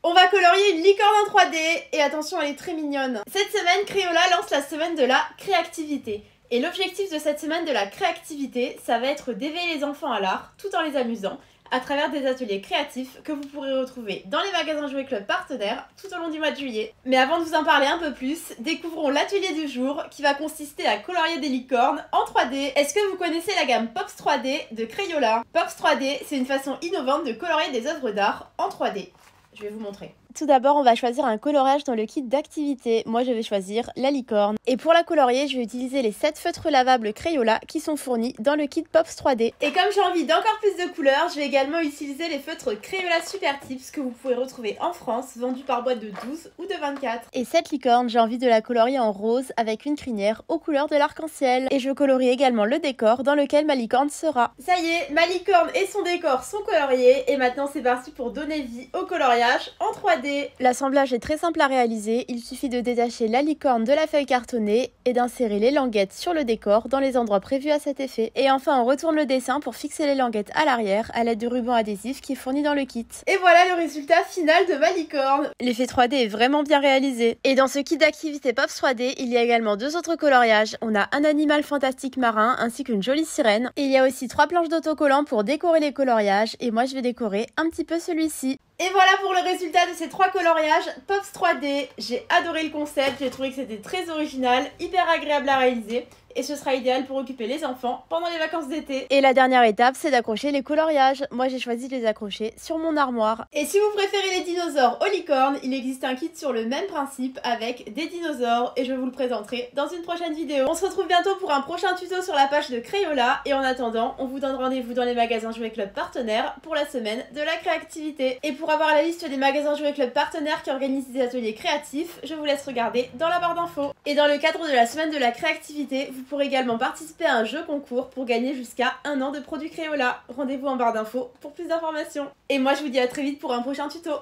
On va colorier une licorne en 3D et attention, elle est très mignonne. Cette semaine, Crayola lance la semaine de la créativité. Et l'objectif de cette semaine de la créativité, ça va être d'éveiller les enfants à l'art tout en les amusant à travers des ateliers créatifs que vous pourrez retrouver dans les magasins Jouets Club partenaires tout au long du mois de juillet. Mais avant de vous en parler un peu plus, découvrons l'atelier du jour qui va consister à colorier des licornes en 3D. Est-ce que vous connaissez la gamme Pops 3D de Crayola? Pops 3D, c'est une façon innovante de colorier des œuvres d'art en 3D. Je vais vous montrer. Tout d'abord, on va choisir un coloriage dans le kit d'activité. Moi, je vais choisir la licorne. Et pour la colorier, je vais utiliser les 7 feutres lavables Crayola qui sont fournis dans le kit Pops 3D. Et comme j'ai envie d'encore plus de couleurs, je vais également utiliser les feutres Crayola Super Tips que vous pouvez retrouver en France, vendus par boîte de 12 ou de 24. Et cette licorne, j'ai envie de la colorier en rose avec une crinière aux couleurs de l'arc-en-ciel. Et je colorie également le décor dans lequel ma licorne sera. Ça y est, ma licorne et son décor sont coloriés. Et maintenant, c'est parti pour donner vie au coloriage en 3D. L'assemblage est très simple à réaliser, il suffit de détacher la licorne de la feuille cartonnée et d'insérer les languettes sur le décor dans les endroits prévus à cet effet. Et enfin on retourne le dessin pour fixer les languettes à l'arrière à l'aide de ruban adhésif qui est fourni dans le kit. Et voilà le résultat final de ma licorne. L'effet 3D est vraiment bien réalisé. Et dans ce kit d'activité Pops 3D, il y a également 2 autres coloriages. On a un animal fantastique marin ainsi qu'une jolie sirène. Et il y a aussi 3 planches d'autocollants pour décorer les coloriages et moi je vais décorer un petit peu celui-ci. Et voilà pour le résultat de ces 3 coloriages Pops 3D. J'ai adoré le concept, j'ai trouvé que c'était très original, hyper agréable à réaliser et ce sera idéal pour occuper les enfants pendant les vacances d'été. Et la dernière étape, c'est d'accrocher les coloriages. Moi, j'ai choisi de les accrocher sur mon armoire. Et si vous préférez les dinosaures aux licornes, il existe un kit sur le même principe avec des dinosaures et je vous le présenterai dans une prochaine vidéo. On se retrouve bientôt pour un prochain tuto sur la page de Crayola et en attendant, on vous donne rendez-vous dans les magasins Jouets Club partenaires pour la semaine de la créativité. Et pour avoir la liste des magasins Jouets Club partenaires qui organisent des ateliers créatifs, je vous laisse regarder dans la barre d'infos. Et dans le cadre de la semaine de la créativité, vous pourrez également participer à un jeu concours pour gagner jusqu'à 1 an de produits Crayola. Rendez-vous en barre d'infos pour plus d'informations. Et moi je vous dis à très vite pour un prochain tuto.